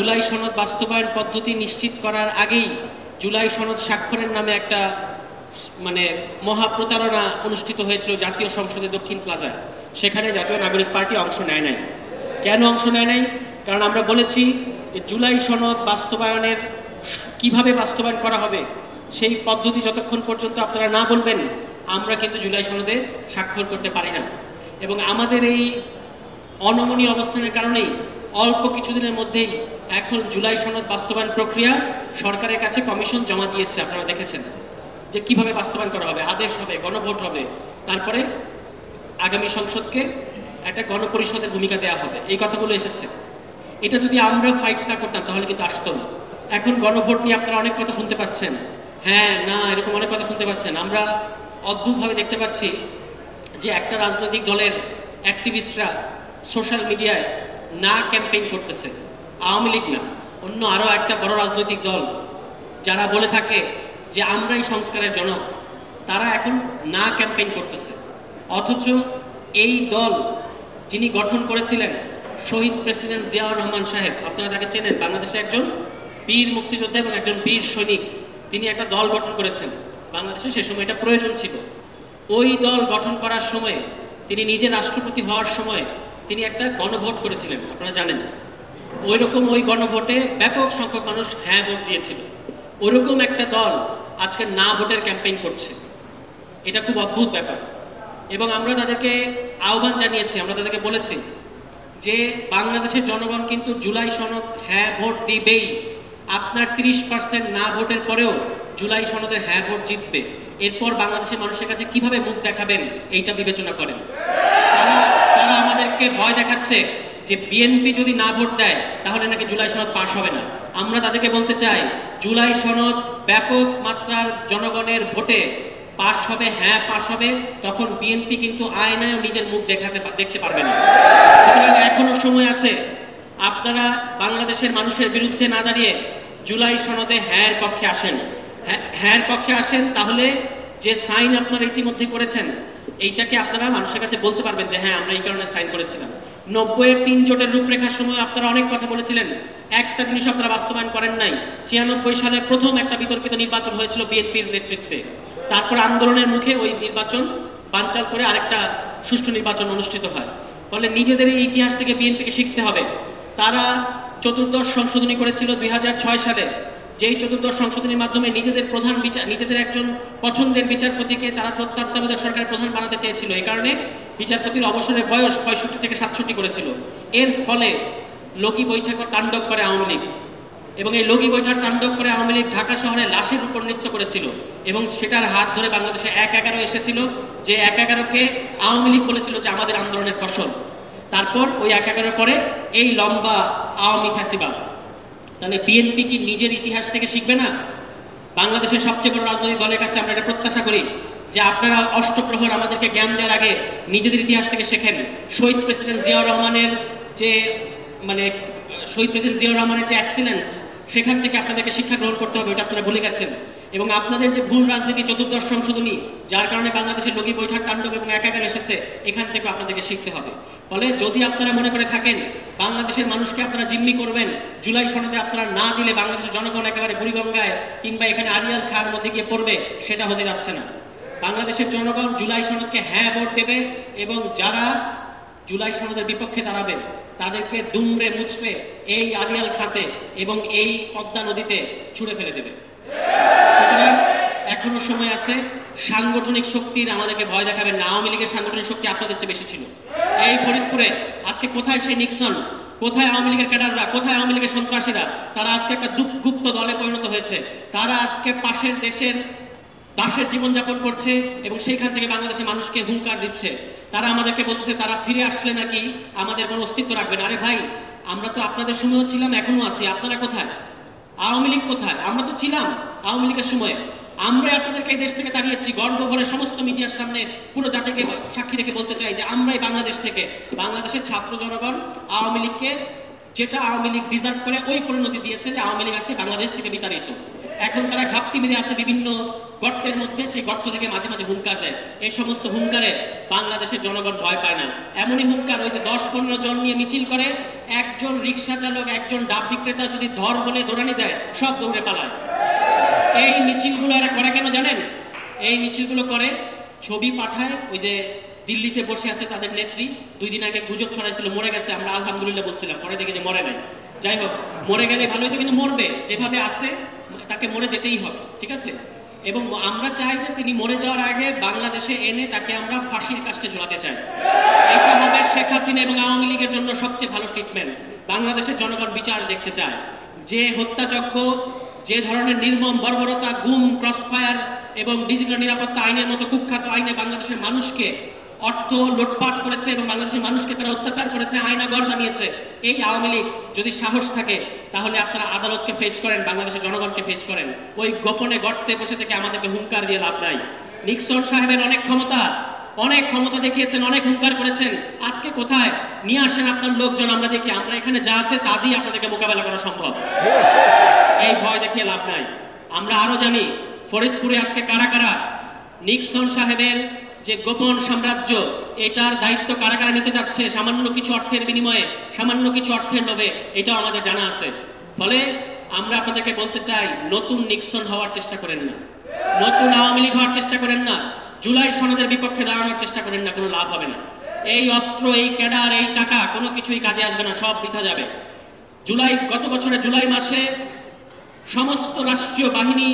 জুলাই সনদ বাস্তবায়ন পদ্ধতি নিশ্চিত করার আগেই জুলাই সনদ স্বাক্ষরের নামে একটা মহা প্রতারণা অনুষ্ঠিত হয়েছিল জাতীয় সংসদে দক্ষিণ প্লাজায়। সেখানে জাতীয় নাগরিক পার্টি অংশ নেয় নাই। কেন অংশ নেয় নাই? কারণ আমরা বলেছি যে জুলাই সনদ বাস্তবায়নের কিভাবে বাস্তবায়ন করা হবে সেই পদ্ধতি যতক্ষণ পর্যন্ত আপনারা না বলবেন আমরা কিন্তু জুলাই সনদে স্বাক্ষর করতে পারি না। এবং আমাদের এই অনমনীয় অবস্থানের কারণেই অল্প কিছুদিনের মধ্যেই এখন জুলাই সনদ বাস্তবায়ন প্রক্রিয়া সরকারের কাছে কমিশন জমা দিয়েছে। আপনারা দেখেছেন যে কিভাবে বাস্তবায়ন করা হবে, আদেশ হবে, গণভোট হবে, তারপরে আগামী সংসদকে একটা গণপরিষদের ভূমিকা দেওয়া হবে, এই কথাগুলো এসেছে। এটা যদি আমরা ফাইট না করতাম তাহলে কিন্তু আসতো না। এখন গণভোট নিয়ে আপনারা অনেক কথা শুনতে পাচ্ছেন, হ্যাঁ না এরকম অনেক কথা শুনতে পাচ্ছেন। আমরা অদ্ভুতভাবে দেখতে পাচ্ছি যে একটা রাজনৈতিক দলের অ্যাক্টিভিস্টরা সোশ্যাল মিডিয়ায় না ক্যাম্পেইন করতেছে, আওয়ামী লীগ না, অন্য আরও একটা বড় রাজনৈতিক দল যারা বলে থাকে যে আমরাই সংস্কারের জনক, তারা এখন না ক্যাম্পেইন করতেছে। অথচ এই দল যিনি গঠন করেছিলেন শহীদ প্রেসিডেন্ট জিয়াউর রহমান সাহেব, আপনারা তাকে চেনেন, বাংলাদেশে একজন বীর মুক্তিযোদ্ধা এবং একজন বীর সৈনিক। তিনি একটা দল গঠন করেছেন বাংলাদেশে, সে সময় এটা প্রয়োজন ছিল। ওই দল গঠন করার সময় তিনি নিজে রাষ্ট্রপতি হওয়ার সময় তিনি একটা গণভোট করেছিলেন, আপনারা জানেন। ওইরকম ওই গণভোটে ব্যাপক সংখ্যক মানুষ হ্যাঁ ভোট দিয়েছিল। ওইরকম একটা দল আজকে না ভোটের ক্যাম্পেইন করছে, এটা খুব অদ্ভুত ব্যাপার। এবং আমরা তাদেরকে আহ্বান জানিয়েছি, আমরা তাদেরকে বলেছি যে বাংলাদেশের জনগণ কিন্তু জুলাই সনদ হ্যাঁ ভোট দিবেই। আপনার 30% না ভোটের পরেও জুলাই সনদের হ্যাঁ ভোট জিতবে। এরপর বাংলাদেশের মানুষের কাছে কিভাবে মুখ দেখাবেন এইটা বিবেচনা করেন। তারা আমাদেরকে ভয় দেখাচ্ছে যে বিএনপি যদি না ভোট দেয় তাহলে নাকি জুলাই সনদ পাশ হবে না। আমরা তাদেরকে বলতে চাই জুলাই সনদ ব্যাপক মাত্রার জনগণের ভোটে পাশ হবে, হ্যাঁ পাশ হবে, তখন বিএনপি কিন্তু আয়নায় নিজের মুখ দেখতে পারবে না। সুতরাং এখনো সময় আছে, আপনারা বাংলাদেশের মানুষের বিরুদ্ধে না দাঁড়িয়ে জুলাই সনদে হ্যাঁর পক্ষে আসেন। হ্যাঁর পক্ষে আসেন, তাহলে যে সাইন আপনারা ইতিমধ্যে করেছেন এইটাকে আপনারা মানুষের কাছে বলতে পারবেন যে হ্যাঁ আমরা এই কারণে সাইন করেছিলাম। 90-এর 3 জোটের রূপরেখার সময় আপনারা অনেক কথা বলেছিলেন, একটা জিনিস আপনারা বাস্তবায়ন করেন নাই। 96 সালে প্রথম একটা বিতর্কিত নির্বাচন হয়েছিল বিএনপির নেতৃত্বে, তারপর আন্দোলনের মুখে ওই নির্বাচন বানচাল করে আরেকটা সুষ্ঠু নির্বাচন অনুষ্ঠিত হয়। ফলে নিজেদের এই ইতিহাস থেকে বিএনপিকে শিখতে হবে। তারা 14th সংশোধনী করেছিল 2006 সালে, যেই 14th সংশোধনীর মাধ্যমে নিজেদের একজন পছন্দের বিচারপতিকে তারা তত্ত্বাবধায়ক সরকারের প্রধান বানাতে চেয়েছিল। এই কারণে বিচারপতির অবসরের বয়স 65 থেকে 67 করেছিল। এর ফলে লগি বৈঠক তাণ্ডব করে আওয়ামী লীগ, এবং এই লগি বৈঠক তাণ্ডব করে আওয়ামী লীগ ঢাকা শহরে লাশের উপর নৃত্য করেছিল, এবং সেটার হাত ধরে বাংলাদেশে 1-11 এসেছিল, যে 1-11কে আওয়ামী লীগ বলেছিল যে আমাদের আন্দোলনের ফসল। তারপর ওই 1-11 পরে এই লম্বা আওয়ামী ফ্যাসিবাদ। তাহলে বিএনপি কি নিজের ইতিহাস থেকে শিখবে না? বাংলাদেশের সবচেয়ে বড় রাজনৈতিক দলের কাছে আমরা এটা প্রত্যাশা করি যে আপনারা অষ্টপ্রহর আমাদেরকে জ্ঞান দেওয়ার আগে নিজেদের ইতিহাস থেকে শেখেন। শহীদ প্রেসিডেন্ট জিয়াউর রহমানের যে এক্সিলেন্স, সেখান থেকে আপনাদেরকে শিক্ষা গ্রহণ করতে হবে, ওটা আপনারা ভুলে গেছেন। এবং আপনাদের যে ভুল রাজনীতি 14th সংশোধনী, যার কারণে বাংলাদেশের লগি বৈঠক তাণ্ডব এবং 1-11 এসেছে, এখান থেকে আপনাদেরকে শিখতে হবে। ফলে যদি আপনারা মনে করে থাকেন বাংলাদেশের মানুষকে আপনারা জিম্মি করবেন, জুলাই সনদে আপনারা না দিলে বাংলাদেশের জনগণ একেবারে বুড়িগঙ্গায় কিংবা এখানে আড়িয়াল খার মধ্যে গিয়ে পড়বে, সেটা হতে যাচ্ছে না। বাংলাদেশের জনগণ জুলাই সনদকে হ্যাঁ ভোট দেবে, এবং যারা জুলাই সনদের বিপক্ষে দাঁড়াবে তাদেরকে দুমড়ে মুচড়ে এই আড়িয়াল খাতে এবং এই পদ্মা নদীতে ছুঁড়ে ফেলে দেবে। সুতরাং এখনো সময় আছে। সাংগঠনিক শক্তির আমাদেরকে ভয় দেখাবেন না। আওয়ামী লীগের সাংগঠনিক শক্তি আপনাদের চেয়ে বেশি ছিল। এই ফরিদপুরে আজকে কোথায় সেই নিক্সন, কোথায় আওয়ামী লীগের ক্যাডাররা, কোথায় আওয়ামী লীগের সন্ত্রাসীরা? তারা আজকে একটা গুপ্ত দলে পরিণত হয়েছে। তারা আজকে পাশের দেশের দাসের জীবনযাপন করছে এবং সেইখান থেকে বাংলাদেশের মানুষকে হুঙ্কার দিচ্ছে। তারা আমাদেরকে বলছে তারা ফিরে আসলে নাকি আমাদের কোনো অস্তিত্ব রাখবে না। আরে ভাই, আমরা তো আপনাদের সময়ও ছিলাম, এখনো আছি। আপনারা কোথায়? আওয়ামী লীগ কোথায়? আমরা তো ছিলাম আওয়ামী লীগের সময়ে। আমরা আপনাদেরকে এই দেশ থেকে তাড়িয়েছি। গর্ব ভরে সমস্ত মিডিয়ার সামনে পুরো জাতিকে সাক্ষী রেখে বলতে চাই যে আমরাই বাংলাদেশ থেকে, বাংলাদেশের ছাত্র জনগণ আওয়ামী লীগকে যেটা আওয়ামী লীগ ডিজার্ভ করে ওই পরিণতি দিয়েছে, যে আওয়ামী লীগ আজকে বাংলাদেশ থেকে বিতাড়িত। এখন তারা ঘাপটি মেরে আছে বিভিন্ন গর্তের মধ্যে, সেই গর্ত থেকে মাঝে মাঝে হুঙ্কার দেয়। এই সমস্ত হুঙ্কারে বাংলাদেশের জনগণ ভয় পায় না। এমনই হুঙ্কার, ওই যে 10-15 জন নিয়ে মিছিল করে, একজন রিক্সা চালক, একজন ডাব বিক্রেতা যদি ধর বলে দৌড়ানি দেয়, সব দৌড়ে পালায়। এই মিছিলগুলো এরা করে কেন জানেন? এই মিছিলগুলো করে, ছবি পাঠায়, ওই যে দিল্লিতে বসে আছে তাদের নেত্রী, 2 দিন আগে গুজব ছড়াইছিল মরে গেছে, আমরা আলহামদুলিল্লাহ বলছিলাম, পরে দেখি যে মরে নাই। যাই হোক, মরে গেলে ভালোই তো, কিন্তু মরবে, যেভাবে আছে তাকে মরে যেতেই হবে, ঠিক আছে? এবং আমরা চাই যে তিনি মরে যাওয়ার আগে বাংলাদেশে এনে তাকে আমরা ফাঁসির কাস্টে ঝোলাতে চাই। এটা হবে শেখ হাসিনা এবং আওয়ামী লীগের জন্য সবচেয়ে ভালো ট্রিটমেন্ট। বাংলাদেশের জনগণ বিচার দেখতে চায়। যে হত্যাযজ্ঞ, যে ধরনের নির্মম বর্বরতা, গুম, ক্রসফায়ার এবং ডিজিটাল নিরাপত্তা আইনের মতো কুখ্যাত আইনে বাংলাদেশের মানুষকে অর্থ লুটপাট করেছে এবং বাংলাদেশের মানুষকে তারা অত্যাচার করেছে, আয়নাঘর বানিয়েছে, এই আওয়ামী লীগ যদি সাহস থাকে তাহলে আপনারা আদালতকে ফেস করেন, বাংলাদেশের জনগণকে ফেস করেন। ওই গোপনে গর্তে বসে থেকে আমাদেরকে হুঙ্কার দিয়ে লাভ নাই। নিক্সন সাহেবের অনেক ক্ষমতা দেখিয়েছেন, অনেক হুঙ্কার করেছেন। আজকে কোথায় নিয়ে আসেন আপনার লোকজন, আমরা দেখি, আমরা এখানে যা আছে তা দিয়ে আপনাদেরকে মোকাবেলা করা সম্ভব। এই ভয় দেখিয়ে লাভ নাই। আমরা আরো জানি ফরিদপুরে আজকে কারা কারা নিক্সন সাহেবের যে গোপন সাম্রাজ্য, এটার দায়িত্ব কারা কারা নিতে যাচ্ছে সামান্য কিছু অর্থের বিনিময়ে, সামান্য কিছু অর্থের লোভে, এটাও আমাদের জানা আছে। ফলে আমরা আপনাদেরকে বলতে চাই, নতুন নিক্সন হওয়ার চেষ্টা করেন না, নতুন আওয়ামী লীগ হওয়ার চেষ্টা করেন না, জুলাই সনদের বিপক্ষে দাঁড়ানোর চেষ্টা করেন না, কোনো লাভ হবে না। এই অস্ত্র, এই ক্যাডার, এই টাকা কোনো কিছুই কাজে আসবে না, সব বৃথা যাবে। গত বছরের জুলাই মাসে সমস্ত রাষ্ট্রীয় বাহিনী,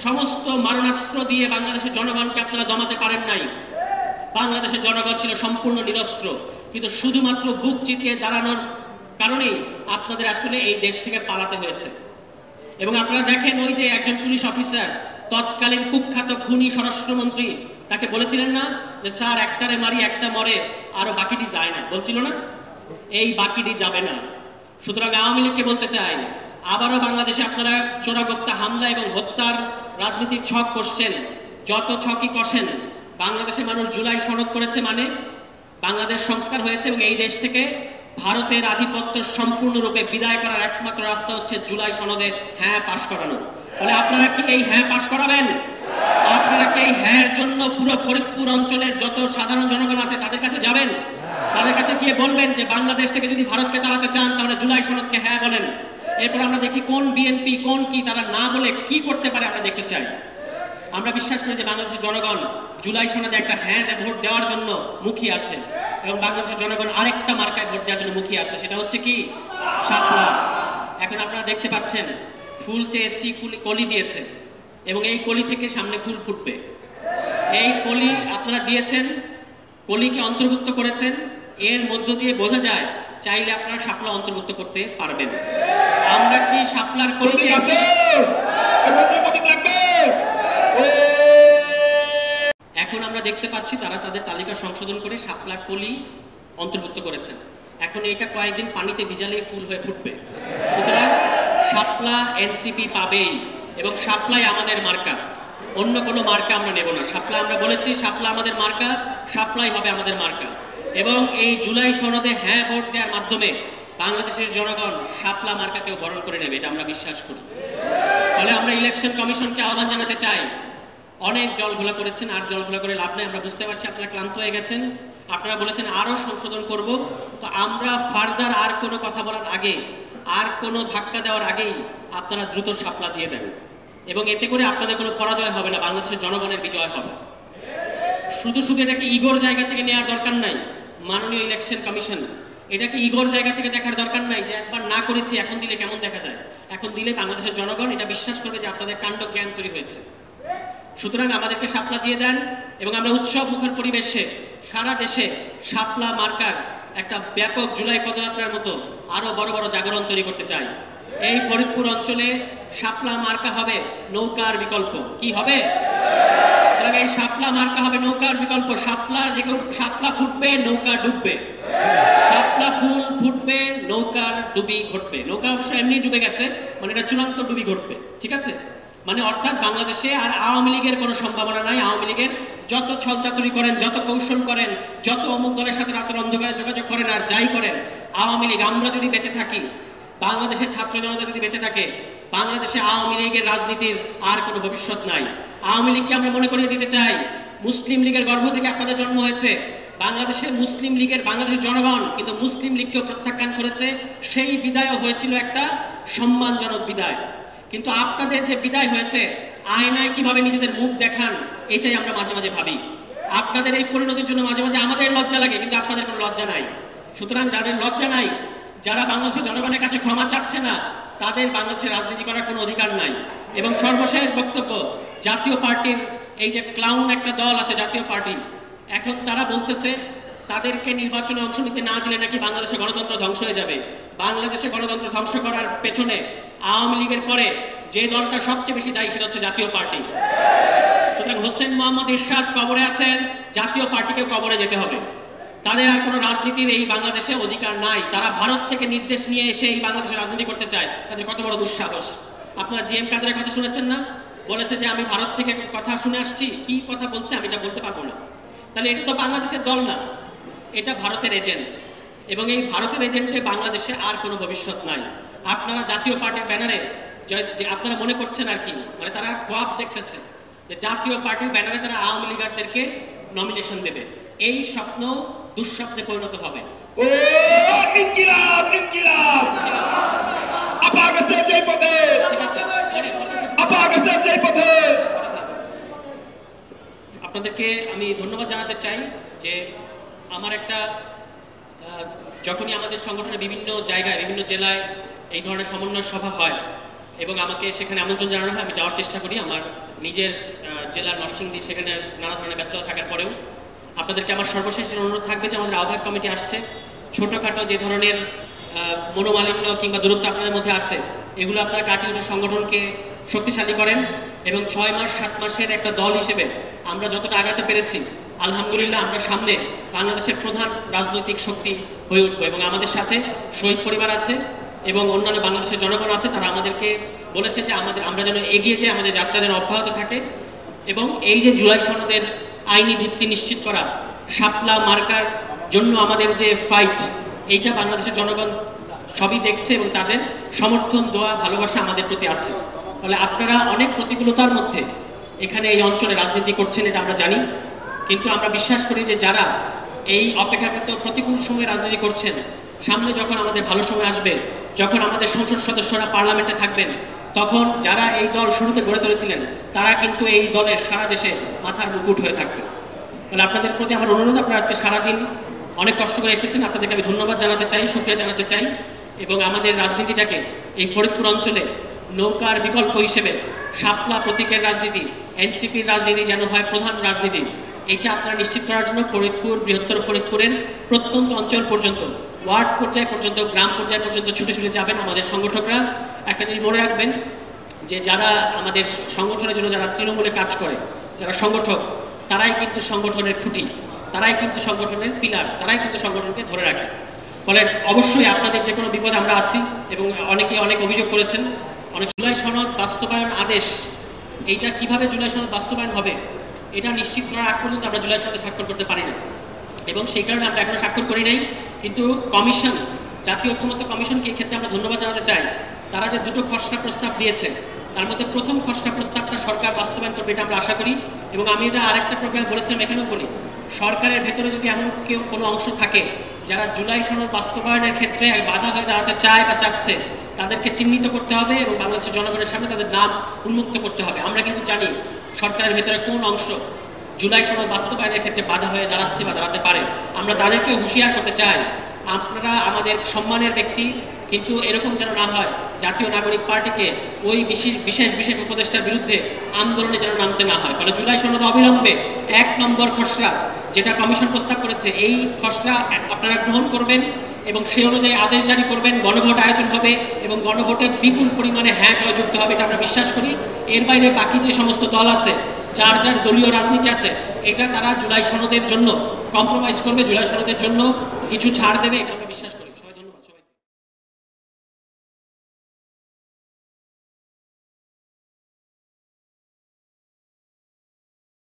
সমস্ত মারণাস্ত্র দিয়ে বাংলাদেশের জনগণকে আপনারা দমাতে পারেন নাই। বাংলাদেশের জনগণ ছিল সম্পূর্ণ নিরস্ত্র, কিন্তু শুধুমাত্র বুক চিতিয়ে দাঁড়ানোর কারণেই আপনাদের আসলে এই দেশ থেকে পালাতে হয়েছে। এবং আপনারা দেখেন, ওই যে একজন পুলিশ অফিসার, তৎকালীন কুখ্যাত খুনি স্বরাষ্ট্রমন্ত্রী, তাকে বলেছিলেন না যে স্যার একটারে মারি একটা মরে, আরো বাকিটি যায় না, বলছিল না? এই বাকিটি যাবে না। সুতরাং আওয়ামী লীগকে বলতে চাই, আবারও বাংলাদেশে আপনারা চোরাগোপ্তা হামলা এবং হত্যার রাজনীতির ছক কষছেন। যত ছকই কষেন, বাংলাদেশের মানুষ জুলাই সনদ করেছে, মানে বাংলাদেশ সংস্কার হয়েছে, এবং এই দেশ থেকে ভারতের আধিপত্য সম্পূর্ণরূপে বিদায় করার একমাত্র রাস্তা হচ্ছে জুলাই সনদে হ্যাঁ পাশ করানো। বলে আপনারা কি এই হ্যাঁ পাশ করাবেন? আপনারা কি এই হ্যাঁর জন্য পুরো ফরিদপুর অঞ্চলের যত সাধারণ জনগণ আছে তাদের কাছে যাবেন? তাদের কাছে গিয়ে বলবেন যে বাংলাদেশ থেকে যদি ভারতকে তাড়াতে চান তাহলে জুলাই সনদকে হ্যাঁ বলেন। এরপর আমরা দেখি কোন বিএনপি, কোন কি, তারা না বলে কি করতে পারে আমরা দেখতে চাই। আমরা বিশ্বাস করি যে বাংলাদেশের জনগণ জুলাই সনদে একটা হ্যাঁ ভোট দেওয়ার জন্য মুখী আছে, এবং বাংলাদেশের জনগণ আরেকটা মার্কায় ভোট দেওয়ার জন্য মুখী আছে, সেটা হচ্ছে কি? শাপলা। এখন আপনারা দেখতে পাচ্ছেন, ফুল চেয়েছি, কলি দিয়েছে, এবং এই কলি থেকে সামনে ফুল ফুটবে। এই কলি আপনারা দিয়েছেন, কলিকে অন্তর্ভুক্ত করেছেন, এর মধ্য দিয়ে বোঝা যায় চাইলে আপনারা শাপলা অন্তর্ভুক্ত করতে পারবেন। আমরা কি শাপলার কলি চেয়েছি? এখন আমরা দেখতে পাচ্ছি তারা তাদের তালিকা সংশোধন করে শাপলার কলি অন্তর্ভুক্ত করেছেন। এখন এটা কয়েকদিন পানিতে ভিজালেই ফুল হয়ে ফুটবে। সুতরাং শাপলা এনসিপি পাবেই, এবং শাপলাই আমাদের মার্কা, অন্য কোনো মার্কা আমরা নেব না। শাপলা, আমরা বলেছি শাপলা আমাদের মার্কা, শাপলাই হবে আমাদের মার্কা। এবং এই জুলাই সনদে হ্যাঁ ভোট দেওয়ার মাধ্যমে বাংলাদেশের জনগণ শাপলা মার্কাকেও বরণ করে নেবে, এটা আমরা বিশ্বাস করি। ফলে আমরা ইলেকশন কমিশনকে আহ্বান জানাতে চাই, অনেক জলঘোলা করেছেন, আর জলঘোলা করে লাভ নেই। আমরা বুঝতে পারছি আপনারা ক্লান্ত হয়ে গেছেন, আপনারা বলেছেন আরো সংশোধন করব। তো আমরা ফার্দার আর কোনো কথা বলার আগে, আর কোনো ধাক্কা দেওয়ার আগেই আপনারা দ্রুত শাপলা দিয়ে দেন, এবং এতে করে আপনাদের কোনো পরাজয় হবে না, বাংলাদেশের জনগণের বিজয় হবে। শুধু শুধু এটাকে ইগোর জায়গা থেকে নেওয়ার দরকার নাই। মাননীয় ইলেকশন কমিশন, এটাকে ইগোর জায়গা থেকে দেখার দরকার নাই যে একবার না করেছি এখন দিলে কেমন দেখা যায়। এখন দিলে বাংলাদেশের জনগণ এটা বিশ্বাস করবে যে আপনাদের কাণ্ড জ্ঞান তৈরি হয়েছে। সুতরাং আমাদেরকে শাপলা দিয়ে দেন, এবং আমরা উৎসব মুখর পরিবেশে সারা দেশে শাপলা মার্কার একটা ব্যাপক জুলাই পদযাত্রার মতো আরো বড় বড় জাগরণ তৈরি করতে চাই। এই ফরিদপুর অঞ্চলে শাপলা মার্কা হবে নৌকার বিকল্প। কি হবে? এই শাপলা মার্কা হবে নৌকার বিকল্প। শাপলা ফুটবে, নৌকা ডুববে। শাপলা ফুল ফুটবে, নৌকার ডুবি ঘটবে। নৌকা অবশ্য এমনি ডুবে গেছে, মানে এটা চূড়ান্ত ডুবি ঘটবে, ঠিক আছে? মানে অর্থাৎ বাংলাদেশে আর আওয়ামী লীগের কোনো সম্ভাবনা নাই। আওয়ামী লীগের যত ছলচাতুরি করেন, যত কৌশল করেন, যত অমুক দলের সাথে রাতের অন্ধকারে যোগাযোগ করেন, আর যাই করেন, আওয়ামী লীগ, আমরা যদি বেঁচে থাকি, বাংলাদেশের ছাত্র জনতা যদি বেঁচে থাকে, বাংলাদেশে আওয়ামী লীগের রাজনীতির আর কোনো ভবিষ্যৎ নাই। আওয়ামী লীগকে আমরা মনে করিয়ে দিতে চাই, মুসলিম লীগের গর্ভ থেকে আপনাদের জন্ম হয়েছে। বাংলাদেশের মুসলিম লীগের বাংলাদেশের জনগণ কিন্তু মুসলিম লীগকেও প্রত্যাখ্যান করেছে। সেই বিদায়ও হয়েছিল একটা সম্মানজনক বিদায়। কিন্তু আপনাদের যে বিদায় হয়েছে, আয়নায় কিভাবে নিজেদের মুখ দেখান, এটাই আমরা মাঝে মাঝে ভাবি। আপনাদের এই পরিণতির জন্য মাঝে মাঝে আমাদের লজ্জা লাগে, কিন্তু আপনাদের কোনো লজ্জা নাই। সুতরাং যাদের লজ্জা নাই, যারা বাংলাদেশের জনগণের কাছে ক্ষমা চাচ্ছে না, তাদের বাংলাদেশের রাজনীতি করার কোনো অধিকার নাই। এবং সর্বশেষ বক্তব্য, জাতীয় পার্টির এই যে ক্লাউন একটা দল আছে জাতীয় পার্টি, এখন তারা বলতেছে তাদেরকে নির্বাচনে অংশ নিতে না দিলে নাকি বাংলাদেশের গণতন্ত্র ধ্বংস হয়ে যাবে। বাংলাদেশের গণতন্ত্র ধ্বংস করার পেছনে আওয়ামী লীগের পরে যে দলটা সবচেয়ে বেশি দায়ী সেটা হচ্ছে জাতীয় পার্টি। সুতরাং হোসেন মোহাম্মদ এরশাদ কবরে আছেন, জাতীয় পার্টিকেও কবরে যেতে হবে। তাদের আর কোনো রাজনীতির এই বাংলাদেশে অধিকার নাই। তারা ভারত থেকে নির্দেশ নিয়ে এসে এই বাংলাদেশে রাজনীতি করতে চায়। তাদের কত বড় দুঃসাহস! আপনারা জিএম কাদেরের কথা শুনেছেন না? বলেছে যে আমি ভারত থেকে কথা শুনে আসছি। কি কথা বলছে আমি এটা বলতে পারবো না। তাহলে এটা তো বাংলাদেশের দল না, এটা ভারতের এজেন্ট। এবং এই ভারতের এজেন্টে বাংলাদেশে আর কোনো ভবিষ্যৎ নাই। আপনারা জাতীয় পার্টির ব্যানারে যে আপনারা মনে করছেন আর কি, মানে তারা খোয়াব দেখতেছে যে জাতীয় পার্টির ব্যানারে তারা আওয়ামী লীগারদেরকে নমিনেশন দেবে। এই স্বপ্ন দুঃস্বপ্নে পরিণত হবে। ও ইনকিলাব ইনকিলাব আপা গেছে যে পথে, ঠিক আছে, আপা গেছে যে পথে। আপনাদেরকে আমি ধন্যবাদ জানাতে চাই যে আমার একটা যখনই আমাদের সংগঠনের বিভিন্ন জায়গায় বিভিন্ন জেলায় এই ধরনের সমন্বয় সভা হয় এবং আমাকে সেখানে আমন্ত্রণ জানানো হয়, আমি যাওয়ার চেষ্টা করি। আমার নিজের জেলার নরসিংদী, সেখানে নানা ধরনের ব্যস্ততা থাকার পরেও আপনাদেরকে আমার সর্বশেষ অনুরোধ থাকবে যে আমাদের আহ্বায়ক কমিটি আসছে, ছোটোখাটো যে ধরনের মনোমালিন্য কিংবা দূরত্ব আপনাদের মধ্যে আছে, এগুলো আপনারা কাটিয়ে উঠে সংগঠনকে শক্তিশালী করেন। এবং 6 মাস 7 মাসের একটা দল হিসেবে আমরা যতটা আগাতে পেরেছি, আলহামদুলিল্লাহ আমরা সামনে বাংলাদেশের প্রধান রাজনৈতিক শক্তি হয়ে উঠবো। এবং আমাদের সাথে শহীদ পরিবার আছে এবং অন্যান্য বাংলাদেশের জনগণ আছে, তারা আমাদেরকে বলেছে যে আমরা যেন এগিয়ে যাই, আমাদের যাত্রা যেন অব্যাহত থাকে। এবং এই যে জুলাই সনদের আইনি ভিত্তি নিশ্চিত করা, শাপলা মার্কার জন্য আমাদের যে ফাইট, এইটা বাংলাদেশের জনগণ সবই দেখছে এবং তাদের সমর্থন, দোয়া, ভালোবাসা আমাদের প্রতি আছে। ফলে আপনারা অনেক প্রতিকূলতার মধ্যে এখানে এই অঞ্চলে রাজনীতি করছেন, এটা আমরা জানি। কিন্তু আমরা বিশ্বাস করি যে যারা এই অপেক্ষাকৃত প্রতিকূল সময়ে রাজনীতি করছেন, সামনে যখন আমাদের ভালো সময় আসবে, যখন আমাদের সংসদ সদস্যরা পার্লামেন্টে থাকবেন, তখন যারা এই দল শুরুতে গড়ে তুলেছিলেন তারা কিন্তু এই দলের সারা দেশে মাথার মুকুট হয়ে থাকবে। তাহলে আপনাদের প্রতি আমার অনুরোধ, আপনারা আজকে সারাদিন অনেক কষ্ট করে এসেছেন, আপনাদেরকে আমি ধন্যবাদ জানাতে চাই, শুকরিয়া জানাতে চাই। এবং আমাদের রাজনীতিটাকে এই ফরিদপুর অঞ্চলে নৌকার বিকল্প হিসেবে শাপলা প্রতীকের রাজনীতি, এনসিপির রাজনীতি যেন হয় প্রধান রাজনীতি, এইটা আপনারা নিশ্চিত করার জন্য ফরিদপুর, বৃহত্তর ফরিদপুরের প্রত্যন্ত অঞ্চল পর্যন্ত, ওয়ার্ড পর্যায় পর্যন্ত, গ্রাম পর্যায় পর্যন্ত ছুটে ছুটে যাবেন আমাদের সংগঠকরা। একটা জিনিস মনে রাখবেন যে যারা আমাদের সংগঠনের জন্য যারা তৃণমূলে কাজ করে, যারা সংগঠক, তারাই কিন্তু সংগঠনের খুঁটি, তারাই কিন্তু সংগঠনের পিলার, তারাই কিন্তু সংগঠনকে ধরে রাখে। ফলে অবশ্যই আপনাদের যে কোনো বিপদে আমরা আছি। এবং অনেকে অনেক অভিযোগ করেছেন, অনেক জুলাই সনদ বাস্তবায়ন আদেশ, এইটা কিভাবে জুলাই সনদ বাস্তবায়ন হবে এটা নিশ্চিত করার আগ পর্যন্ত আমরা জুলাই সনদে স্বাক্ষর করতে পারি না। এবং সেই কারণে আমরা এখনো স্বাক্ষর করি নাই। কিন্তু কমিশন, জাতীয় ঐক্যমত্য কমিশনকে এই ক্ষেত্রে আমরা ধন্যবাদ জানাতে চাই। তারা যে দুটো খসড়া প্রস্তাব দিয়েছে, তার মধ্যে প্রথম খসড়া প্রস্তাবটা সরকার বাস্তবায়ন করবে, এটা আমরা আশা করি। এবং আমি এটা আরেকটা প্রোগ্রামে বলেছিলাম, এখানেও বলি, সরকারের ভেতরে যদি এমন কোনো অংশ থাকে যারা জুলাই সনদ বাস্তবায়নের ক্ষেত্রে বাধা হয়ে দাঁড়াতে চায় বা চাচ্ছে, তাদেরকে চিহ্নিত করতে হবে এবং বাংলাদেশের জনগণের সামনে তাদের নাম উন্মুক্ত করতে হবে। আমরা কিন্তু জানি সরকারের ভেতরে কোন অংশ জুলাই সনদ বাস্তবায়নের ক্ষেত্রে বাধা হয়ে দাঁড়াচ্ছে বা দাঁড়াতে পারে। আমরা তাদেরকে হুঁশিয়ার করতে চাই, আপনারা আমাদের সম্মানের ব্যক্তি, কিন্তু এরকম যেন না হয় জাতীয় নাগরিক পার্টিকে ওই বিশেষ উপদেষ্টার বিরুদ্ধে আন্দোলনে যেন নামতে না হয়। ফলে জুলাই সনদ অবিলম্বে 1 নম্বর খসড়া যেটা কমিশন প্রস্তাব করেছে, এই খসড়া আপনারা গ্রহণ করবেন এবং সেই অনুযায়ী আদেশ জারি করবেন। গণভোট আয়োজন হবে এবং গণভোটে বিপুল পরিমাণে হ্যাঁ জয়যুক্ত হবে, এটা আমরা বিশ্বাস করি। এর বাইরে বাকি যে সমস্ত দল আছে, যার যার দলীয় রাজনীতি আছে, এটা তারা জুলাই সনদের জন্য কম্প্রোমাইজ করবে, জুলাই সনদের জন্য কিছু ছাড় দেবে, এটা আমরা বিশ্বাস করি।